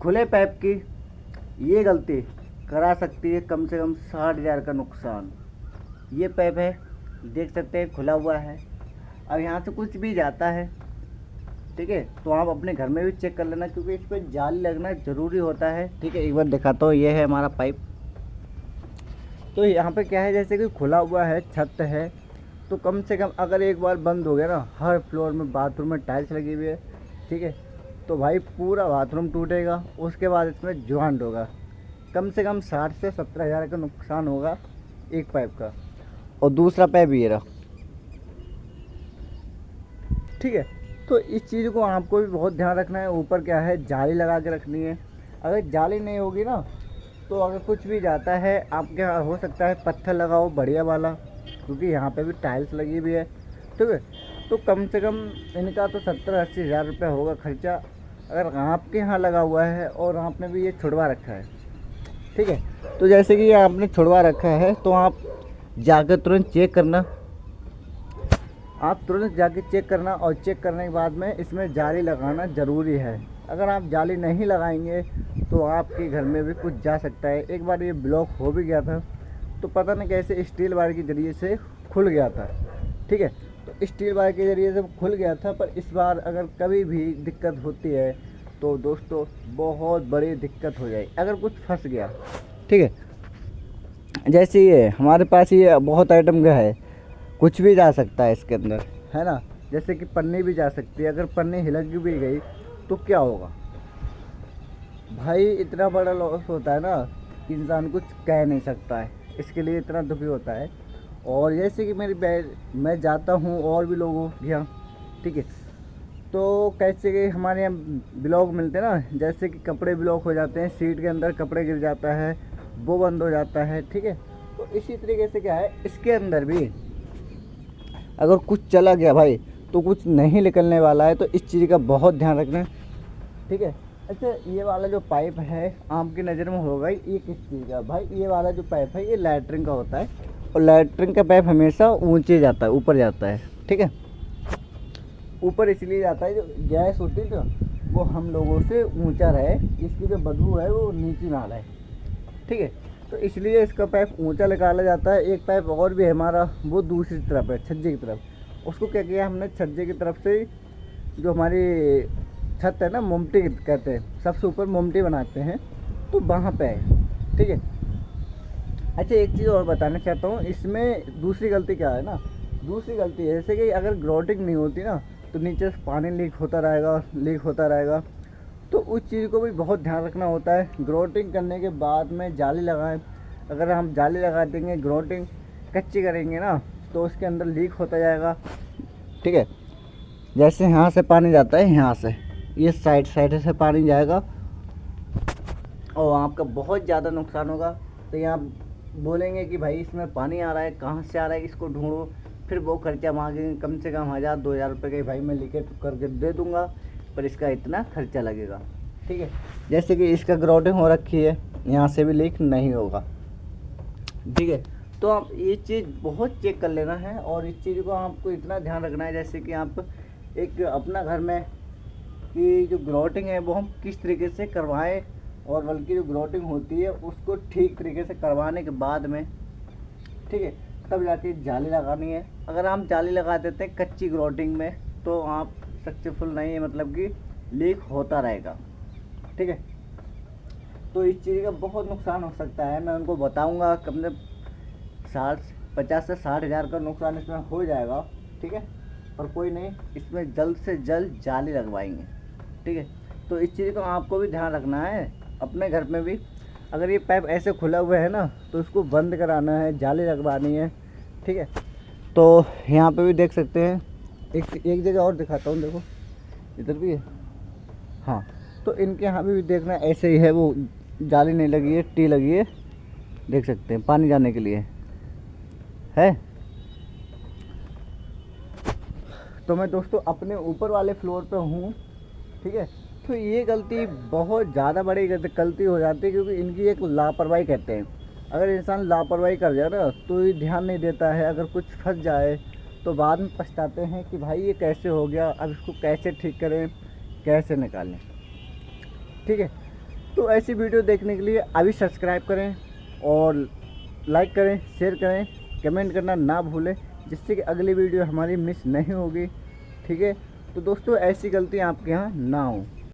खुले पाइप की ये गलती करा सकती है कम से कम 60,000 का नुकसान। ये पाइप है, देख सकते हैं खुला हुआ है। अब यहाँ से कुछ भी जाता है, ठीक है, तो आप अपने घर में भी चेक कर लेना, क्योंकि इस पर जाली लगना ज़रूरी होता है। ठीक है, एक बार दिखाता हूँ। ये है हमारा पाइप। तो यहाँ पे क्या है, जैसे कि खुला हुआ है, छत है, तो कम से कम अगर एक बार बंद हो गया ना, हर फ्लोर में बाथरूम में टाइल्स लगी हुई है, ठीक है, तो भाई पूरा बाथरूम टूटेगा। उसके बाद इसमें ज्वाइंट होगा, कम से कम 60 से 70,000 का नुकसान होगा एक पाइप का। और दूसरा पाइप ये रहा, ठीक है। तो इस चीज़ को आपको भी बहुत ध्यान रखना है। ऊपर क्या है, जाली लगा के रखनी है। अगर जाली नहीं होगी ना, तो अगर कुछ भी जाता है, आपके यहाँ हो सकता है पत्थर लगाओ बढ़िया वाला, क्योंकि यहाँ पे भी टाइल्स लगी हुई है, ठीक है। तो कम से कम इनका तो 70-80 हज़ार रुपये होगा खर्चा, अगर आपके यहाँ लगा हुआ है और आपने भी ये छुड़वा रखा है, ठीक है। तो जैसे कि ये आपने छुड़वा रखा है, तो आप जाकर तुरंत चेक करना, आप तुरंत जाके चेक करना, और चेक करने के बाद में इसमें जाली लगाना ज़रूरी है। अगर आप जाली नहीं लगाएंगे तो आपके घर में भी कुछ जा सकता है। एक बार ये ब्लॉक हो भी गया था, तो पता नहीं कैसे स्टील वायर के ज़रिए से खुल गया था, ठीक है। तो स्टील वायर के ज़रिए से खुल गया था, पर इस बार अगर कभी भी दिक्कत होती है तो दोस्तों बहुत बड़ी दिक्कत हो जाएगी, अगर कुछ फंस गया, ठीक है। जैसे ये हमारे पास ये बहुत आइटम का है, कुछ भी जा सकता है इसके अंदर, है ना। जैसे कि पन्नी भी जा सकती है, अगर पन्नी हिलक भी गई तो क्या होगा भाई, इतना बड़ा लॉस होता है ना, इंसान कुछ कह नहीं सकता है, इसके लिए इतना दुखी होता है। और जैसे कि मैं जाता हूँ और भी लोगों के यहाँ, ठीक है, तो कैसे कि हमारे यहाँ ब्लॉक मिलते हैं ना, जैसे कि कपड़े ब्लॉक हो जाते हैं, सीट के अंदर कपड़े गिर जाता है, वो बंद हो जाता है, ठीक है। तो इसी तरीके से क्या है, इसके अंदर भी अगर कुछ चला गया भाई, तो कुछ नहीं निकलने वाला है। तो इस चीज़ का बहुत ध्यान रखना, ठीक है। अच्छा, ये वाला जो पाइप है आपकी नज़र में होगा, ये किस चीज़ का भाई, ये वाला जो पाइप है ये लैट्रिन का होता है, और लैट्रिन का पाइप हमेशा ऊंचे जाता है, ऊपर जाता है, ठीक है। ऊपर इसलिए जाता है, जो गैस होती है ना, वो हम लोगों से ऊंचा रहे, इसकी जो बदबू है वो नीचे ना रहे, ठीक है। तो इसलिए इसका पाइप ऊंचा निकाला जाता है। एक पाइप और भी है हमारा, वो दूसरी तरफ है, छज्जे की तरफ। उसको क्या किया हमने, छज्जे की तरफ से जो हमारी छत है ना, मोमटी कहते हैं, सबसे ऊपर मोमटी बनाते हैं, तो वहाँ पे है, ठीक है। अच्छा, एक चीज़ और बताना चाहता हूँ, इसमें दूसरी गलती क्या है ना, दूसरी गलती जैसे कि अगर ग्राउटिंग नहीं होती ना, तो नीचे से पानी लीक होता रहेगा, लीक होता रहेगा। तो उस चीज़ को भी बहुत ध्यान रखना होता है। ग्राउटिंग करने के बाद में जाली लगाएं। अगर हम जाली लगा देंगे, ग्राउटिंग कच्ची करेंगे ना, तो उसके अंदर लीक होता जाएगा, ठीक है। जैसे यहाँ से पानी जाता है, यहाँ से ये साइड साइड से पानी जाएगा, और आपका बहुत ज़्यादा नुकसान होगा। तो यहाँ बोलेंगे कि भाई इसमें पानी आ रहा है, कहाँ से आ रहा है, इसको ढूंढो, फिर वो खर्चा मांगेंगे कम से कम 1,000-2,000 रुपये का। भाई मैं लीकेज करके दे दूँगा, पर इसका इतना खर्चा लगेगा, ठीक है। जैसे कि इसका ग्राउटिंग हो रखी है, यहाँ से भी लीक नहीं होगा, ठीक है। तो आप ये चीज़ बहुत चेक कर लेना है, और इस चीज़ को आपको इतना ध्यान रखना है, जैसे कि आप एक अपना घर में कि जो ग्राउटिंग है वो हम किस तरीके से करवाएं, और बल्कि जो ग्राउटिंग होती है उसको ठीक तरीके से करवाने के बाद में, ठीक है, तब जाके जाली लगानी है। अगर हम जाली लगा देते हैं कच्ची ग्राउटिंग में, तो आप सक्सेसफुल नहीं है, मतलब कि लीक होता रहेगा, ठीक है। तो इस चीज़ का बहुत नुकसान हो सकता है। मैं उनको बताऊंगा कम से 50 से 60 हज़ार का नुकसान इसमें हो जाएगा, ठीक है। पर कोई नहीं, इसमें जल्द से जल्द जाली लगवाएंगे, ठीक है। तो इस चीज़ को आपको भी ध्यान रखना है अपने घर में भी। अगर ये पाइप ऐसे खुला हुआ है ना, तो इसको बंद कराना है, जाली लगवानी है, ठीक है। तो यहाँ पे भी देख सकते हैं, एक जगह और दिखाता हूँ, देखो इधर भी है, हाँ। तो इनके यहाँ भी देखना ऐसे ही है, वो जाली नहीं लगी है, टी लगी है, देख सकते हैं, पानी जाने के लिए है। तो मैं दोस्तों अपने ऊपर वाले फ्लोर पे हूँ, ठीक है। तो ये गलती बहुत ज़्यादा बड़ी गलती हो जाती है, क्योंकि इनकी एक लापरवाही कहते हैं। अगर इंसान लापरवाही कर जाए ना, तो ये ध्यान नहीं देता है, अगर कुछ फंस जाए तो बाद में पछताते हैं कि भाई ये कैसे हो गया, अब इसको कैसे ठीक करें, कैसे निकालें, ठीक है। तो ऐसी वीडियो देखने के लिए अभी सब्सक्राइब करें और लाइक करें, शेयर करें, कमेंट करना ना भूलें, जिससे कि अगली वीडियो हमारी मिस नहीं होगी। ठीक है, तो दोस्तों ऐसी गलती आपके यहाँ ना हो।